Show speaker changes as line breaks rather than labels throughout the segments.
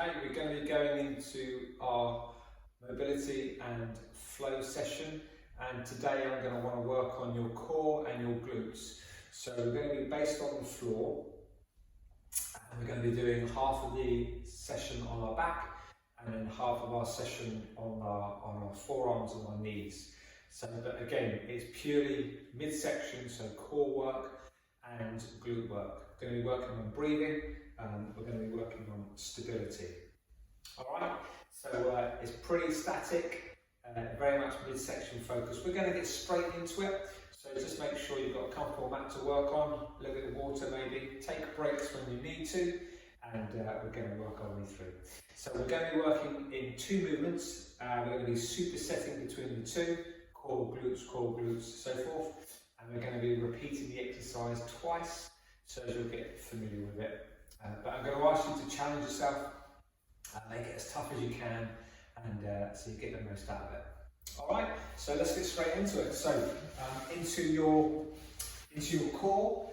Okay, we're going to be going into our mobility and flow session, and today I'm going to want to work on your core and your glutes. So we're going to be based on the floor, and we're going to be doing half of the session on our back and then half of our session on our forearms and our knees. So, but again, it's purely midsection, so core work and glute work. We're going to be working on breathing. We're going to be working on stability. All right, so it's pretty static, very much midsection focus. We're going to get straight into it, so just make sure you've got a comfortable mat to work on, a little bit of water maybe, take breaks when you need to, and we're going to work our way through. So we're going to be working in two movements. We're going to be supersetting between the two, core, glutes, so forth, and we're going to be repeating the exercise twice, so as you'll get familiar with it. But I'm going to ask you to challenge yourself, make it as tough as you can, and so you get the most out of it. All right, so let's get straight into it. So into your core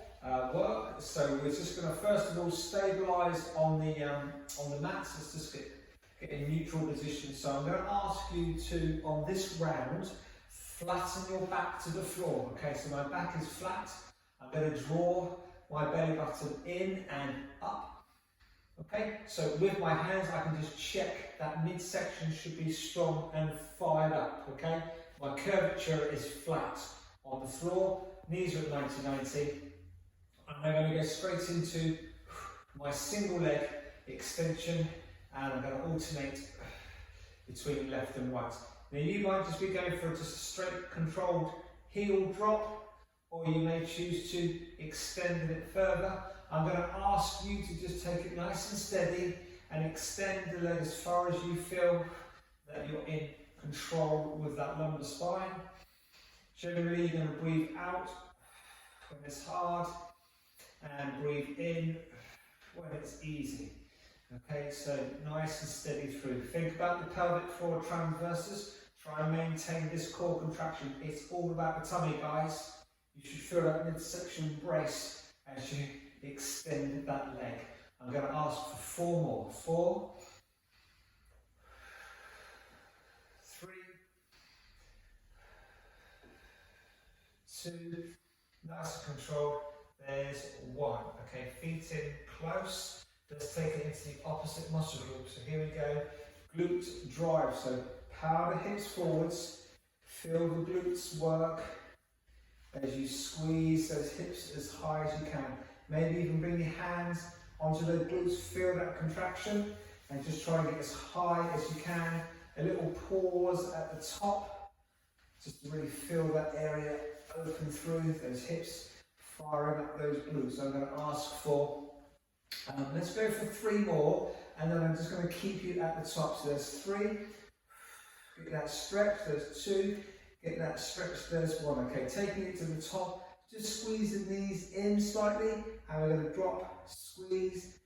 work. So we're just going to first of all stabilise on the mats. Let's just get in neutral position. So I'm going to ask you to, on this round, flatten your back to the floor. Okay, so my back is flat. I'm going to draw my belly button in and up. Okay, so with my hands I can just check that midsection should be strong and fired up. Okay, my curvature is flat on the floor, knees are at 90-90, and I'm going to go straight into my single leg extension, and I'm going to alternate between left and right. Now you might just be going for just a straight controlled heel drop, or you may choose to extend it further. I'm going to ask you to just take it nice and steady and extend the leg as far as you feel that you're in control with that lumbar spine. Generally, you're going to breathe out when it's hard and breathe in when it's easy. Okay, so nice and steady through. Think about the pelvic floor transverses. Try and maintain this core contraction. It's all about the tummy, guys. You should feel that midsection brace as you extend that leg. I'm going to ask for 4 more. 4, 3, 2, nice and controlled. There's 1. Okay, feet in close. Let's take it into the opposite muscle group. So here we go. Glute drive. So power the hips forwards. Feel the glutes work as you squeeze those hips as high as you can. Maybe even bring your hands onto the glutes, feel that contraction, and just try and get as high as you can. A little pause at the top, just to really feel that area open through, those hips, firing up those glutes. So I'm going to ask for, let's go for 3 more, and then I'm just going to keep you at the top. So there's 3, get that stretch, there's 2, get that stretch, there's 1. Okay, taking it to the top, just squeeze the knees in slightly, and we're going to drop, squeeze,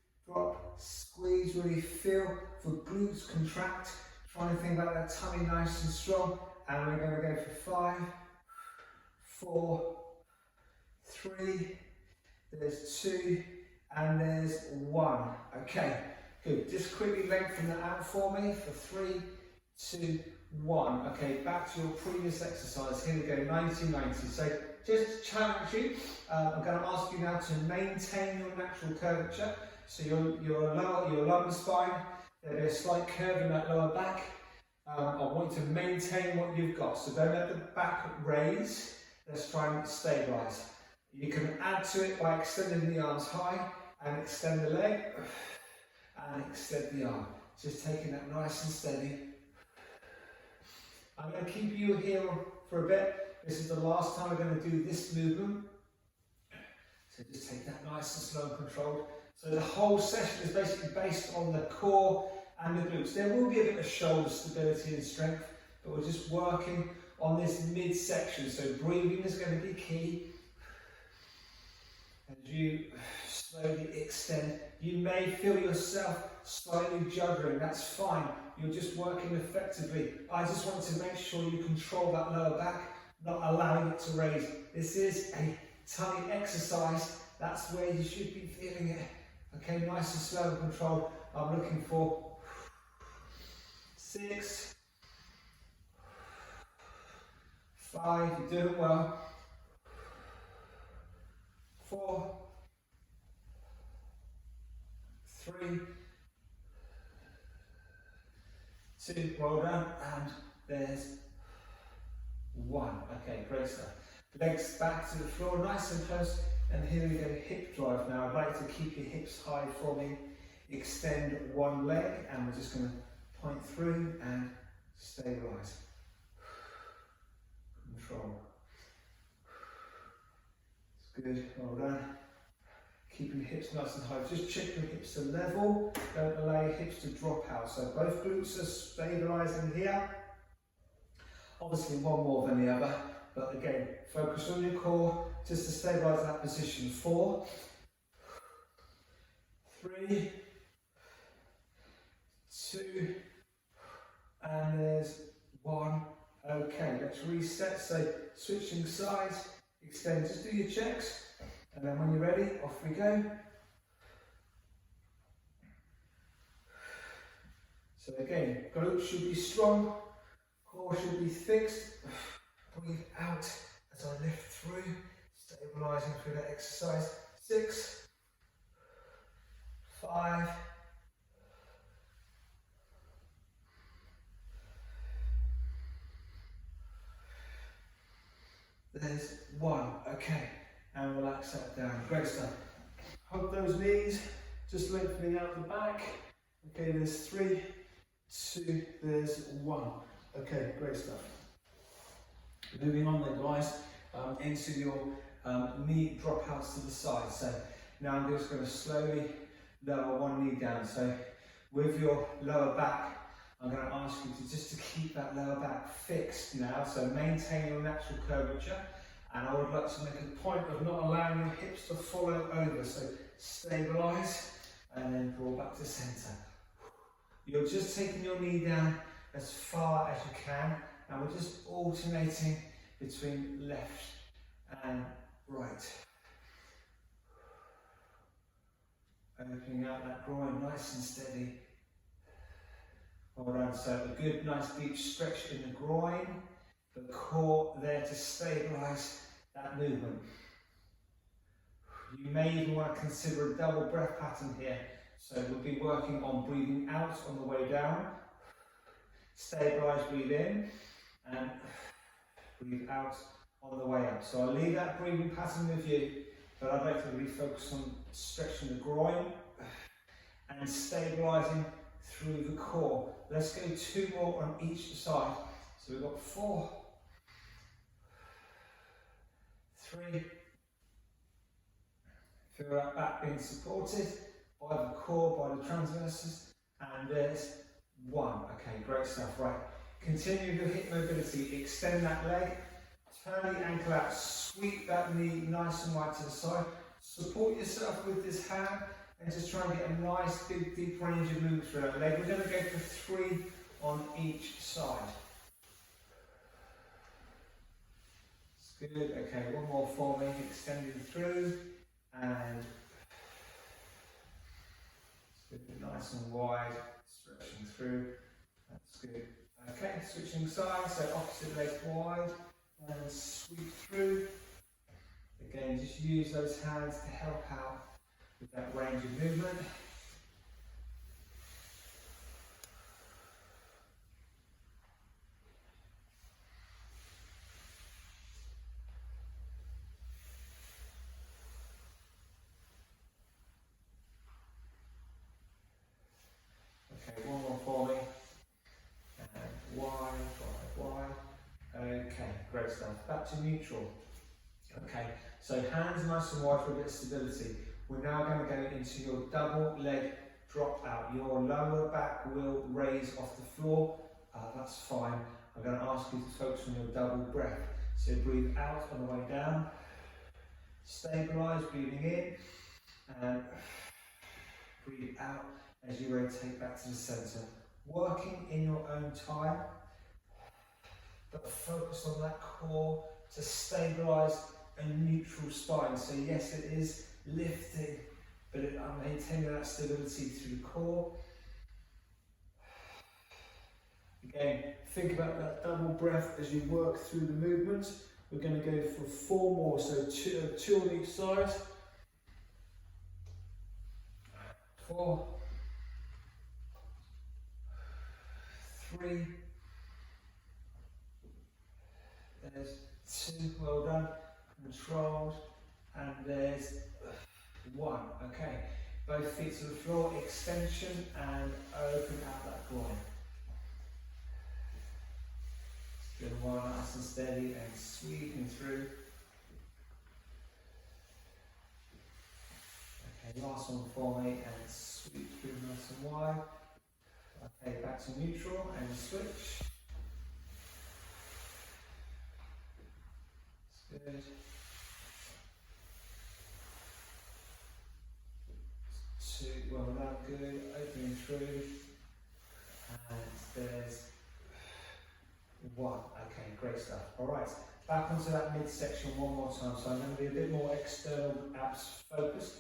really feel the glutes contract. Try and think about that tummy nice and strong, and we're going to go for 5, 4, 3, there's 2, and there's 1. Okay, good. Just quickly lengthen that out for me for 3, 2, 1. Okay, back to your previous exercise. Here we go, 90-90. So just to challenge you, I'm going to ask you now to maintain your natural curvature. So your lumbar spine, there'll be a slight curve in that lower back. I want you to maintain what you've got. So don't let the back raise. Let's try and stabilise. You can add to it by extending the arms high and extend the leg and extend the arm. Just taking that nice and steady. I'm going to keep you here for a bit. This is the last time we're going to do this movement. So just take that nice and slow and controlled. So the whole session is basically based on the core and the glutes. There will be a bit of shoulder stability and strength, but we're just working on this midsection. So breathing is going to be key. As you slowly extend, you may feel yourself slightly juggling. That's fine. You're just working effectively. I just want to make sure you control that lower back, not allowing it to raise. This is a tummy exercise. That's where you should be feeling it. Okay, nice and slow and controlled. I'm looking for 6, 5, you're doing well. 4, 3, 2, well done, and there's 1. Okay, great stuff. Legs back to the floor, nice and close, and here we go, hip drive now. I'd like to keep your hips high for me. Extend one leg, and we're just going to point through and stabilise. Control. It's good, well done. Keeping your hips nice and high. Just check your hips to level. Don't allow your hips to drop out. So both glutes are stabilising here. Obviously one more than the other, but again, focus on your core just to stabilise that position. 4, 3, 2, and there's 1. Okay, let's reset. So switching sides, extend, just do your checks, and then when you're ready, off we go. So again, glutes should be strong, core should be fixed. Breathe out as I lift through, stabilising through that exercise. 6, 5, 1. Okay, and relax that down. Great stuff. Hug those knees, just lengthening out the back. Okay, there's 3, 2, there's 1. Okay, great stuff. Moving on then, guys, into your knee dropouts to the side. So now I'm just going to slowly lower one knee down. So with your lower back, I'm going to ask you to just to keep that lower back fixed now. So maintain your natural curvature. And I would like to make a point of not allowing your hips to follow over. So stabilise and then draw back to centre. You're just taking your knee down as far as you can. And we're just alternating between left and right. Opening out that groin nice and steady. Well done. So a good, nice deep stretch in the groin. The core there to stabilise that movement. You may even want to consider a double breath pattern here. So we'll be working on breathing out on the way down. Stabilise, breathe in, and breathe out on the way up. So I'll leave that breathing pattern with you, but I'd like to really focus on stretching the groin and stabilising through the core. Let's go 2 more on each side. So we've got 4, 3, feel that back being supported by the core, by the transverses, and there's 1. Okay, great stuff. Right, continue your hip mobility. Extend that leg, turn the ankle out, sweep that knee nice and wide to the side. Support yourself with this hand and just try and get a nice big deep range of movement through that leg. We're going to go for 3 on each side. It's good. Okay, 1 more for me. Extending through and it's good. Nice and wide. Stretching through, that's good. Okay, switching sides, so opposite leg wide, and sweep through. Again, just use those hands to help out with that range of movement. Okay, 1 more for me. And wide. Okay, great stuff. Back to neutral. Okay, so hands nice and wide for a bit of stability. We're now going to go into your double leg drop out. Your lower back will raise off the floor. That's fine. I'm going to ask you to focus on your double breath. So breathe out on the way down. Stabilise, breathing in. And breathe out as you rotate back to the centre. Working in your own time, but focus on that core to stabilise a neutral spine. So yes, it is lifting, but I'm maintaining that stability through the core. Again, think about that double breath as you work through the movement. We're going to go for 4 more, so two on each side. 4, 3, there's 2, well done, controlled, and there's 1, okay. Both feet to the floor, extension, and open out that groin. Good, one nice and steady and sweeping through. Okay, last one for me, and sweep through nice and wide. Okay, back to neutral and switch. That's good. 2, well done, good, opening through. And there's 1, okay, great stuff. Alright, back onto that midsection one more time. So I'm going to be a bit more external abs focused.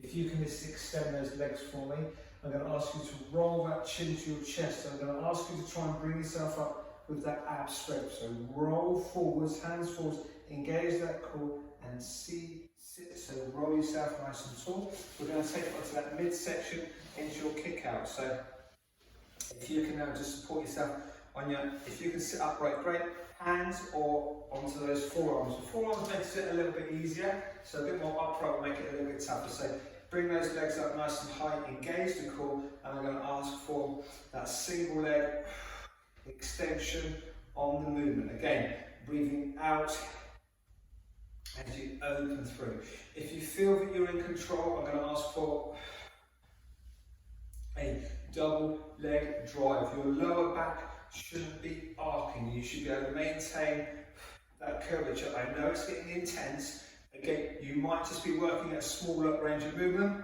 If you can just extend those legs for me, I'm going to ask you to roll that chin to your chest. I'm going to ask you to try and bring yourself up with that ab stretch. So roll forwards, hands forwards, engage that core and sit. So roll yourself nice and tall. We're going to take it onto that midsection into your kick out. So if you can now just support yourself on your, if you can sit upright, great. Hands or onto those forearms. The forearms makes it a little bit easier, so a bit more upright will make it a little bit tougher. So bring those legs up nice and high, engage the core, and I'm going to ask for that single leg extension on the movement. Again, breathing out as you open through. If you feel that you're in control, I'm going to ask for a double leg drive. Your lower back shouldn't be arcing. You should be able to maintain that curvature. I know it's getting intense. Again, you might just be working at a smaller range of movement.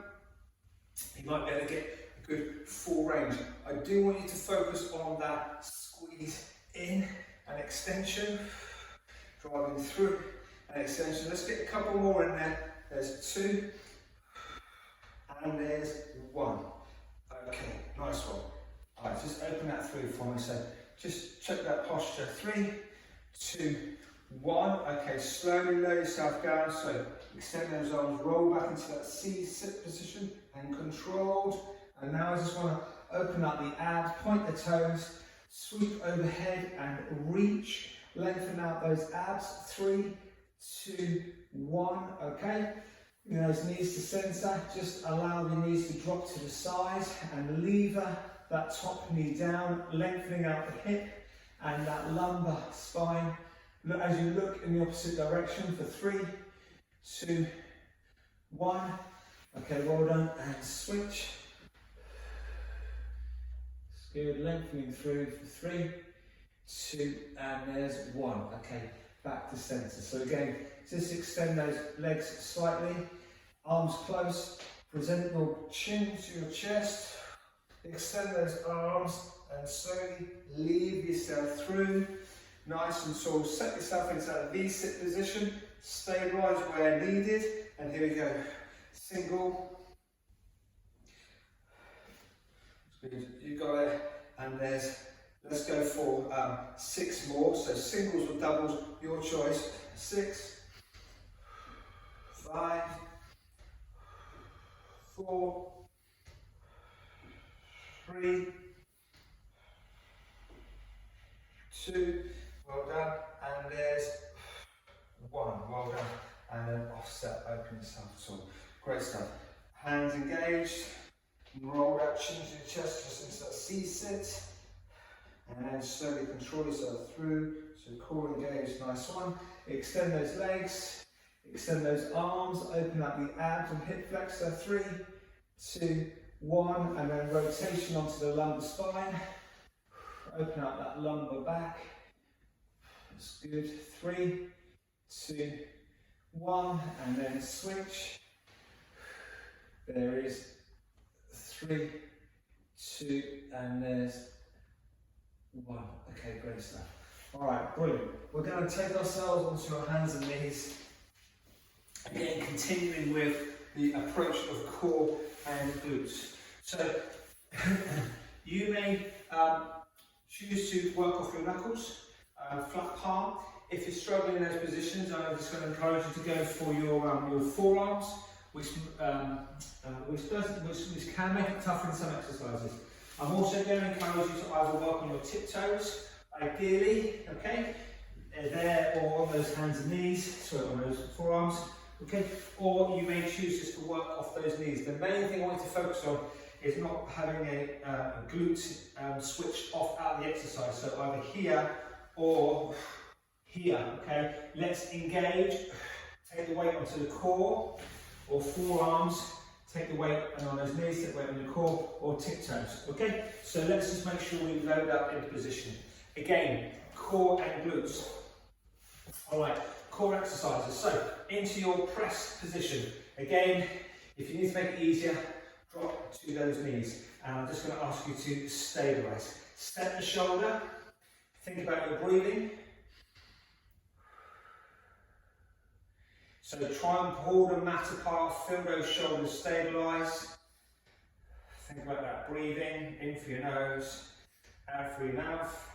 You might be able to get a good full range. I do want you to focus on that squeeze in and extension, driving through and extension. Let's get a couple more in there. There's 2 and there's 1. Okay, nice one. All right, just open that through for me. So just check that posture. 3, 2, 1. Okay, slowly lower yourself down. So extend those arms, roll back into that C-sit position and controlled. And now I just want to open up the abs, point the toes, sweep overhead and reach. Lengthen out those abs. 3, 2, 1. Okay. Bring those knees to center. Just allow the knees to drop to the side and lever that top knee down, lengthening out the hip and that lumbar spine. Look, as you look in the opposite direction for 3, 2, 1. Okay, well done, and switch. It's good, lengthening through for 3, 2, and there's 1. Okay, back to center. So again, just extend those legs slightly, arms close, present your chin to your chest. Extend those arms and slowly leave yourself through. Nice and tall. Set yourself into that V-sit position. Stabilize where needed. And here we go. Single. Good. You got it. And there's, let's go for 6 more. So singles or doubles, your choice. 6, 5, 4, 3, 2, well done, and there's 1, well done, and then offset, open yourself tall. Great stuff. Hands engaged, roll that chin to your chest just into that C-sit, and then slowly control yourself through, so core engaged, nice one. Extend those legs, extend those arms, open up the abs and hip flexor. 3, 2, 1, and then rotation onto the lumbar spine. Open up that lumbar back. That's good. 3, 2, 1, and then switch. There is 3, 2, and there's 1. Okay, great stuff. All right, brilliant. We're going to take ourselves onto our hands and knees. Again, continuing with the approach of core and glutes. So you may Choose to work off your knuckles, flat palm. If you're struggling in those positions, I'm just going to encourage you to go for your forearms, which can make it tough in some exercises. I'm also going to encourage you to either work on your tiptoes, ideally, okay, there, or on those hands and knees, sorry, on those forearms, okay, or you may choose just to work off those knees. The main thing I want you to focus on is not having a glute switch off out of the exercise, so either here or here, okay. Let's engage, take the weight onto the core, or forearms, take the weight and on those knees, take the weight on the core, or tiptoes, okay. So let's just make sure we load up into position. Again, core and glutes. All right, core exercises. So into your press position. Again, if you need to make it easier, drop to those knees. And I'm just going to ask you to stabilise. Step the shoulder. Think about your breathing. So try and pull the mat apart, feel those shoulders stabilise. Think about that breathing, in through your nose, out through your mouth.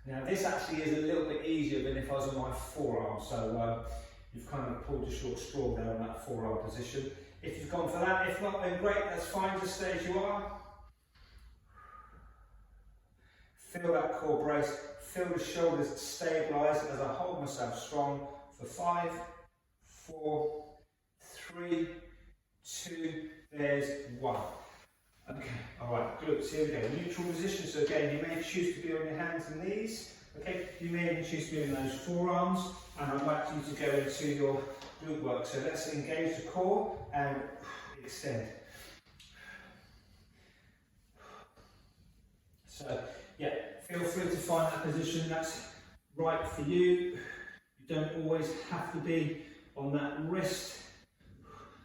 Now this actually is a little bit easier than if I was on my forearm, so you've kind of pulled a short straw there on that forearm position. If you've gone for that, if not, then great, that's fine, just stay as you are. Feel that core brace, feel the shoulders stabilise as I hold myself strong for 5, 4, 3, 2, there's 1. Okay, alright, glutes, here we go. Neutral position, so again, you may choose to be on your hands and knees. Okay, you may even choose to be in those forearms, and I'd like you to go into your glute work. So let's engage the core and extend. So, yeah, feel free to find that position that's right for you. You don't always have to be on that wrist,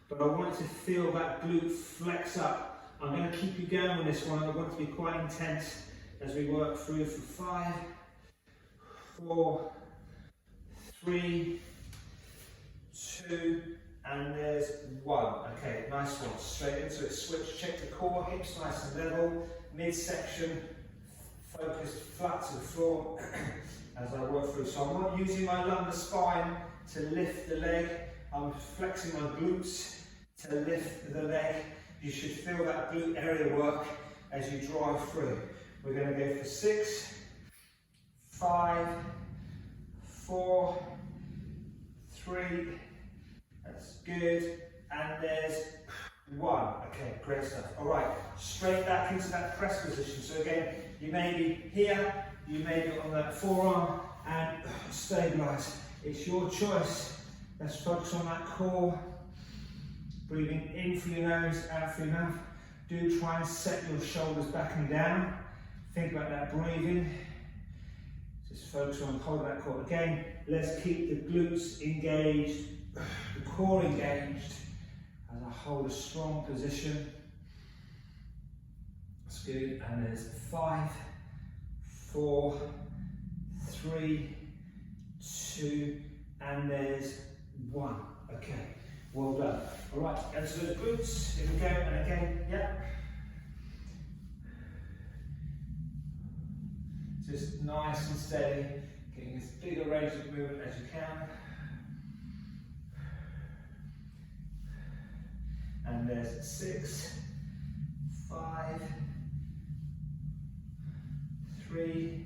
but I want you to feel that glute flex up. I'm going to keep you going on this one. I want it to be quite intense as we work through for 5, 4, 3, 2, and there's 1. Okay, nice one. Straight into it. Switch. Check the core, hips nice and level. Midsection focused flat to the floor as I work through. So I'm not using my lumbar spine to lift the leg. I'm flexing my glutes to lift the leg. You should feel that glute area work as you drive through. We're going to go for 6, 5, 4, 3, that's good, and there's 1. Okay, great stuff. Alright, straight back into that press position. So again, you may be here, you may be on that forearm, and stabilise. It's your choice. Let's focus on that core. Breathing in through your nose, out through your mouth. Do try and set your shoulders back and down. Think about that breathing. Just focus on holding that core. Again, let's keep the glutes engaged, the core engaged, as I hold a strong position. That's good. And there's 5, 4, 3, 2, and there's 1. Okay. Well done. All right, and so those glutes, here we go, and again, yeah. Just nice and steady, getting as big a range of movement as you can. And there's 6, 5, 3,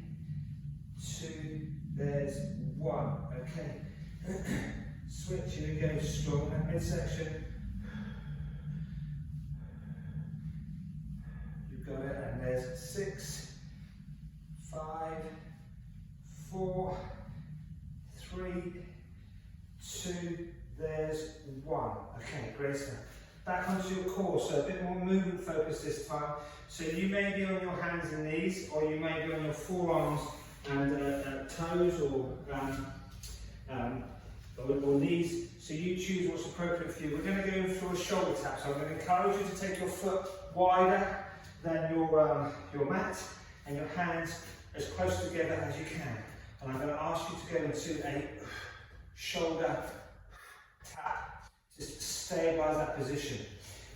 2, there's 1. Okay. Switch, here we go, strong that midsection. You've got it, and there's 6, 5, 4, 3, 2, there's 1. Okay, great stuff. Back onto your core, so a bit more movement focus this time. So you may be on your hands and knees, or you may be on your forearms and toes, or knees, so you choose what's appropriate for you. We're going to go through a shoulder tap, so I'm going to encourage you to take your foot wider than your mat and your hands as close together as you can. And I'm going to ask you to go into a shoulder tap, just stabilise that position.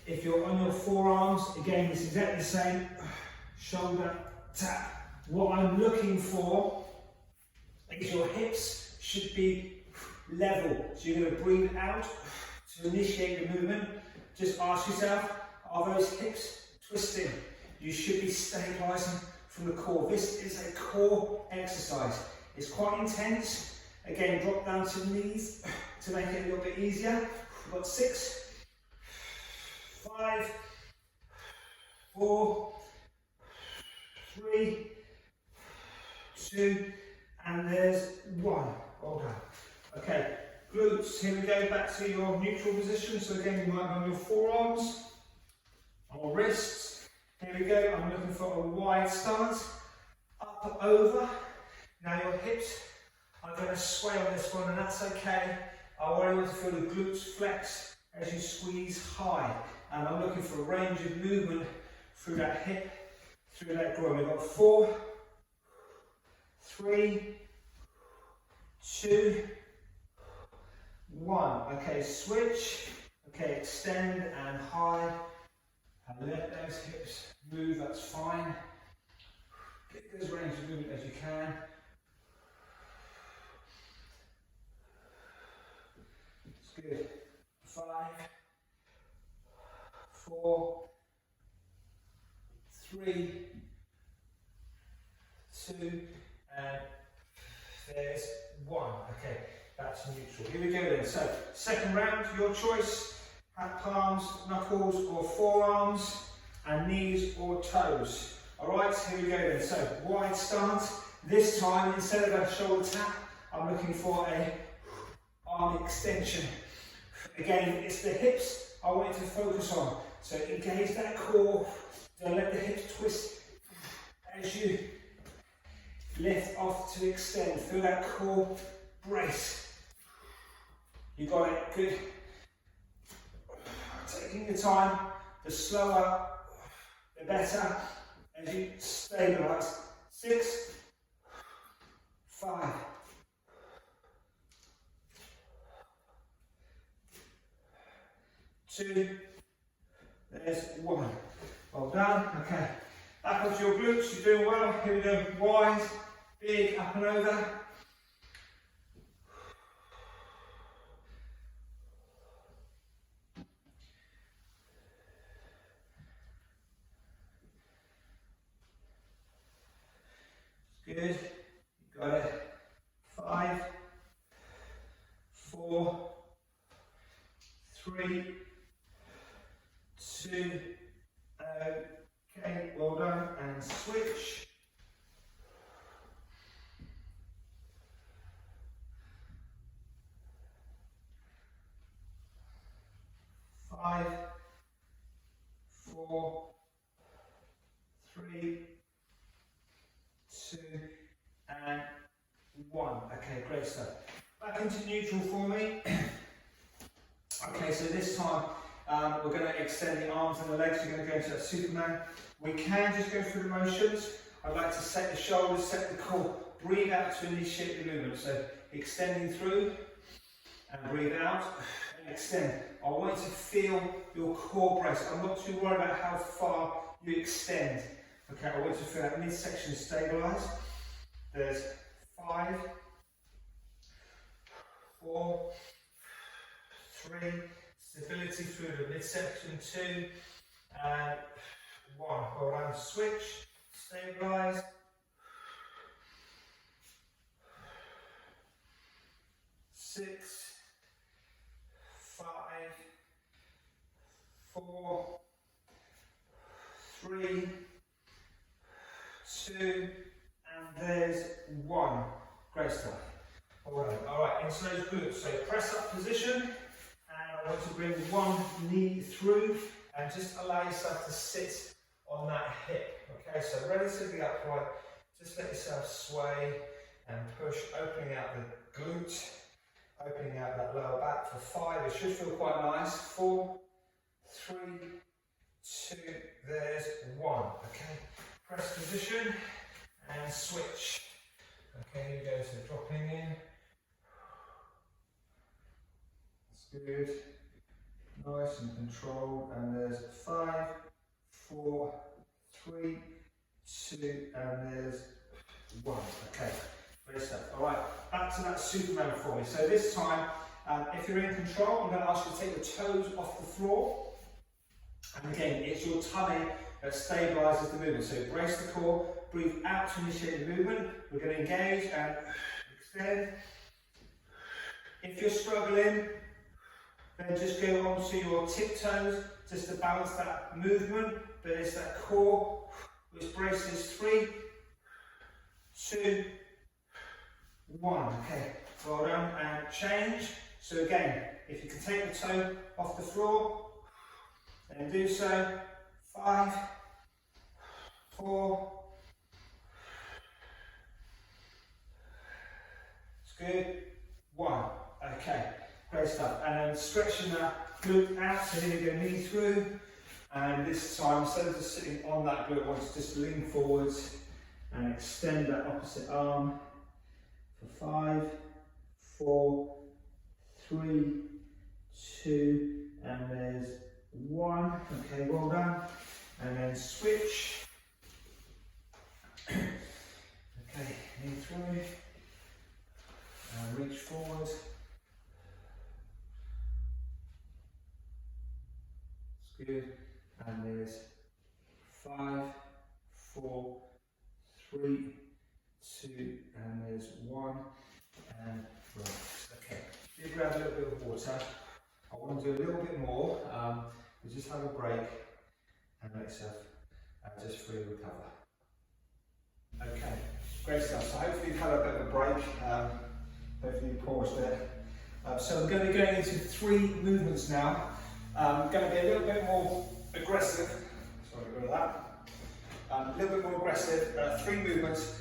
If you're on your forearms, again, it's exactly the same. shoulder, tap. What I'm looking for is your hips should be level. So you're going to breathe out to initiate the movement. Just ask yourself, are those hips twisting? You should be stabilising from the core. This is a core exercise. It's quite intense. Again, drop down to the knees to make it a little bit easier. We've got 6, 5, 4, 3, 2, and there's 1. Well done. Okay, glutes. Here we go, back to your neutral position. So again, you might have your forearms or wrists. Here we go. I'm looking for a wide stance, up over. Now your hips are going to sway on this one, and that's okay. I want you to feel the glutes flex as you squeeze high. And I'm looking for a range of movement through that hip, through that groin. We've got 4, 3, 2, 1. Okay, switch. Okay, extend and high. And let those hips move, that's fine. Get as range of movement as you can. It's good. 5, 4, 3, 2, and there's 1. Okay, that's neutral. Here we go then. So, second round, your choice. Have palms, knuckles or forearms, and knees or toes. Alright, here we go then. So, wide stance. This time, instead of a shoulder tap, I'm looking for a arm extension. Again, it's the hips I want you to focus on. So engage that core. Don't let the hips twist as you lift off to extend. Feel that core brace. You got it, good. Taking your time, the slower, the better, as you stabilise. 6, 5, 2, there's 1. Well done. Okay, back onto your glutes, you're doing well. Here we go, wide, big, up and over. Good, you got it. 5, 4, 3, 2, okay, well done, and switch. 5, 4, 3, 2, and 1. Okay, great stuff. Back into neutral for me. Okay, so this time we're going to extend the arms and the legs. You're going to go into that Superman. We can just go through the motions. I'd like to set the shoulders, set the core. Breathe out to initiate the movement. So extending through and breathe out and extend. I want you to feel your core brace. I'm not too worried about how far you extend. Okay, I want you to feel that midsection stabilise. There's 5, 4, 3, stability through the midsection, 2, and 1. Well done, switch, stabilise. 6, 5, 4, 3, 2, and there's 1. Great stuff. Alright, into those glutes. So press up position, and I want to bring one knee through and just allow yourself to sit on that hip. Okay, so relatively upright, just let yourself sway and push, opening out the glute, opening out that lower back for 5. It should feel quite nice. 4, 3, 2, there's 1. Okay, press position and switch. Okay, here we go, so dropping in. That's good. Nice and controlled. And there's 5, 4, 3, 2, and there's 1. Okay, great stuff. All right, back to that Superman for me. So this time, if you're in control, I'm going to ask you to take your toes off the floor. And again, it's your tummy that stabilises the movement. So brace the core, breathe out to initiate the movement. We're going to engage and extend. If you're struggling, then just go onto your tiptoes just to balance that movement. But it's that core which braces 3, 2, 1. Okay, well done, and change. So again, if you can take the toe off the floor, then do so. 5, 4. It's good. 1. Okay, great stuff. And then stretching that glute out. So here we go, knee through. And this time, instead of just sitting on that glute, I want to just lean forwards and extend that opposite arm for 5, 4, 3, 2, and there's 1. Okay, well done. And then switch. Okay, knee through. And reach forward. It's good. And there's 5, 4, 3, 2, and there's 1, and relax. Okay, you grab a little bit of water. I want to do a little bit more. We just have a break and let yourself just fully recover. Okay, great stuff. So hopefully you've had a bit of a break. Hopefully you paused there. So we're going to be going into 3 movements now. Going to be a little bit more aggressive. Sorry about that. A little bit more aggressive. 3 movements.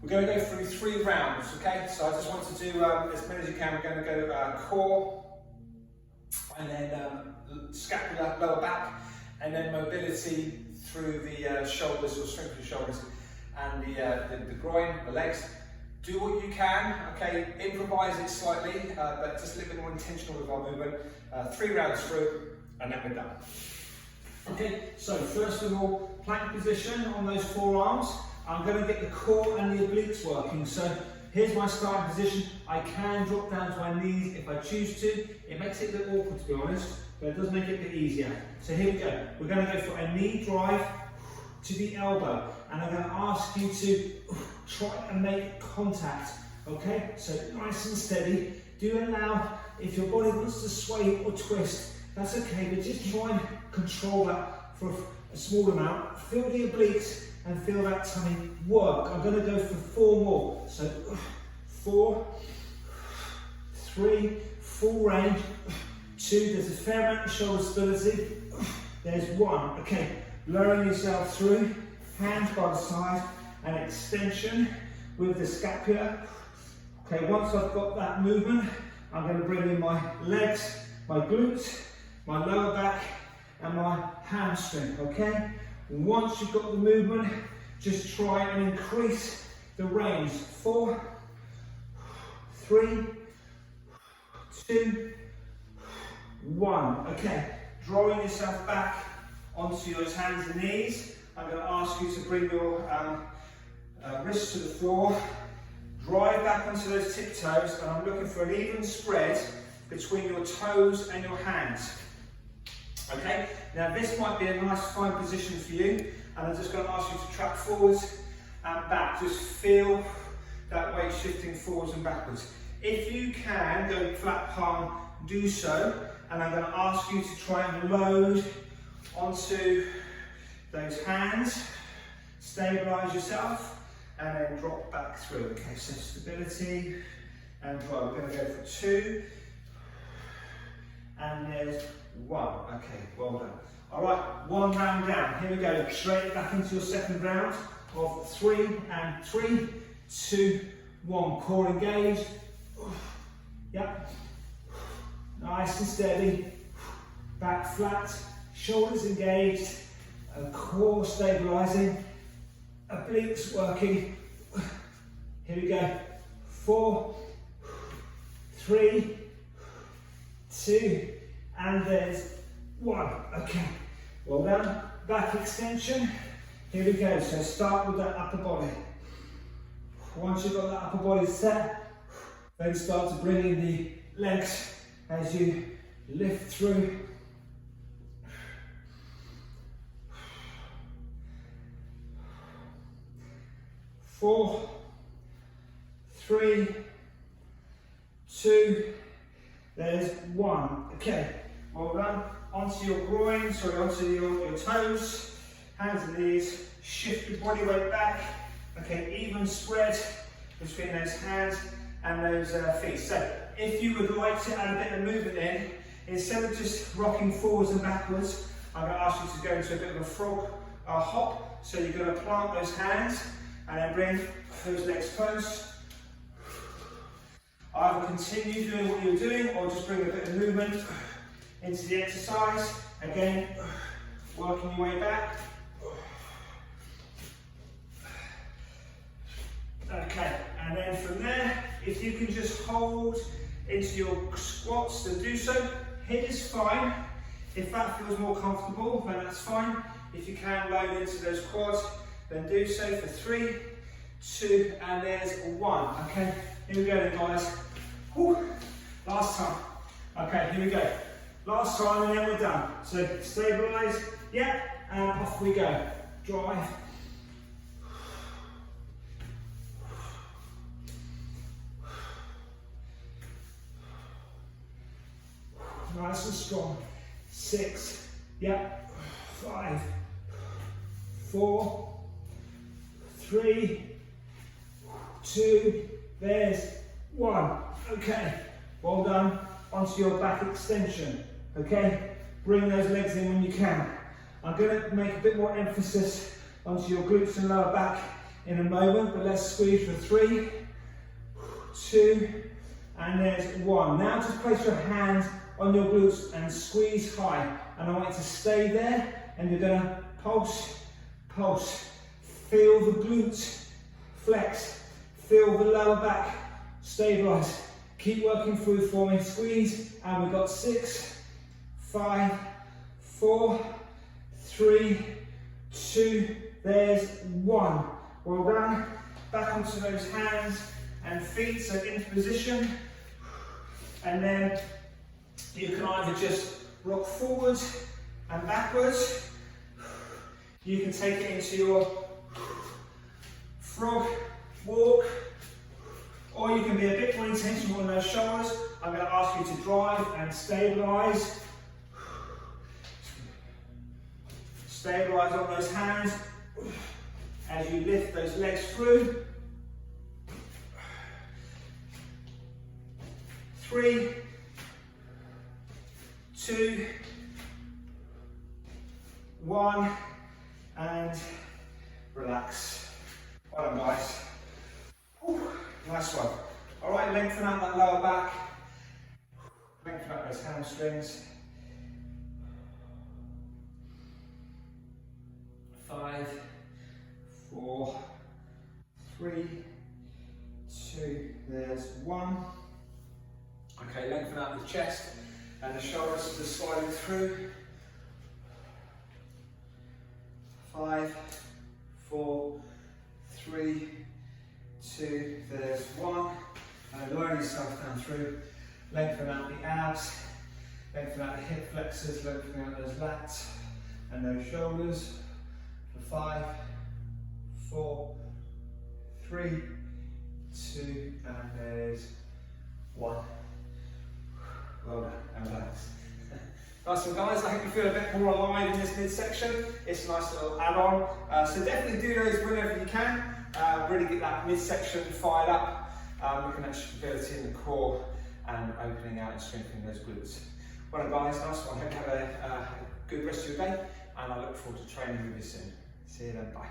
We're going to go through 3 rounds, okay? So I just want to do as many as you can. We're going to go core, and then scapula, lower back, and then mobility through the shoulders, or strength of the shoulders, and the groin, the legs. Do what you can, okay? Improvise it slightly, but just a little bit more intentional with our movement. 3 rounds through, and then we're done. Okay, so first of all, plank position on those forearms. I'm going to get the core and the obliques working. So here's my starting position. I can drop down to my knees if I choose to. It makes it a bit awkward, to be honest, but it does make it a bit easier. So here we go. We're going to go for a knee drive to the elbow, and I'm going to ask you to try and make contact. Okay, so nice and steady. Do allow, if your body wants to sway or twist, that's okay, but just try and control that for a small amount. Feel the obliques and feel that tummy work. I'm going to go for 4 more. So 4, 3, full range, 2, there's a fair amount of shoulder stability, there's 1. Okay, lowering yourself through, hands by the side, and extension with the scapula. Okay, once I've got that movement, I'm going to bring in my legs, my glutes, my lower back, and my hamstring, okay? Once you've got the movement, just try and increase the range. 4, 3, 2, 1. Okay, drawing yourself back onto your hands and knees. I'm going to ask you to bring your wrists to the floor. Drive back onto those tiptoes, and I'm looking for an even spread between your toes and your hands. Okay, now this might be a nice fine position for you, and I'm just going to ask you to track forwards and back. Just feel that weight shifting forwards and backwards. If you can go flat palm, do so, and I'm going to ask you to try and load onto those hands, stabilise yourself, and then drop back through. Okay, so stability and drive. We're going to go for 2, and there's 1. Okay, well done. All right, 1 round down. Here we go. Straight back into your second round of 3 and 3, 2, 1. Core engaged. Yep. Nice and steady. Back flat. Shoulders engaged. Core stabilising. Obliques working. Here we go. 4, 3, 2, and there's 1. Okay, well done. Back extension.
Here we go, so start with that upper body. Once you've got that upper body set, then start to bring in the legs as you lift through. 4, 3, 2, there's 1. Okay, well done. Onto your groin, sorry, onto your toes, hands and knees, shift your body weight back. Okay, even spread between those hands and those feet. So if you would like to add a bit of movement in, instead of just rocking forwards and backwards, I'm going to ask you to go into a bit of a frog hop. So you're going to plant those hands and then bring those legs close. Either continue doing what you're doing or just bring a bit of movement into the exercise. Again, working your way back. Okay, and then from there, if you can just hold into your squats, then do so. Hip is fine. If that feels more comfortable, then that's fine. If you can load into those quads, then do so for 3, 2, and there's 1. Okay, here we go then, guys. Whew. Last time. Okay, here we go. Last time and then we're done. So stabilise, yeah, and off we go. Drive. Nice and strong. 6, yeah, 5, 4, 3, 2, there's 1. Okay, well done. Onto your back extension. Okay, bring those legs in when you can. I'm going to make a bit more emphasis onto your glutes and lower back in a moment, but let's squeeze for 3, 2, and there's 1. Now just place your hands on your glutes and squeeze high. And I want you to stay there, and you're going to pulse, pulse. Feel the glutes flex. Feel the lower back stabilise. Keep working through for me. Squeeze, and we've got 6, 5, 4, 3, 2, there's 1. Well done. Back onto those hands and feet, so into position. And then you can either just rock forwards and backwards. You can take it into your frog walk, or you can be a bit more intentional on those shoulders. I'm going to ask you to drive and stabilise. Stabilise on those hands as you lift those legs through. 3, 2, 1, and relax. Well done, guys. Whew, nice one. All right, lengthen out that lower back. Lengthen out those hamstrings. 5, 4, 3, 2, there's 1. Okay, lengthen out the chest and the shoulders just sliding through. 5, 4, 3, 2, there's 1. And lower yourself down through. Lengthen out the abs, lengthen out the hip flexors, lengthen out those lats and those shoulders. For 5, 4, 3, 2, and there's 1. Well done, and relax. Nice one, guys. I hope you feel a bit more alive in this midsection. It's a nice little add-on. So definitely do those whenever you can. Really get that midsection fired up. Looking at stability in the core and opening out and strengthening those glutes. Well done, guys. Nice one. I hope you have a good rest of your day, and I look forward to training with you soon. See you then. Bye.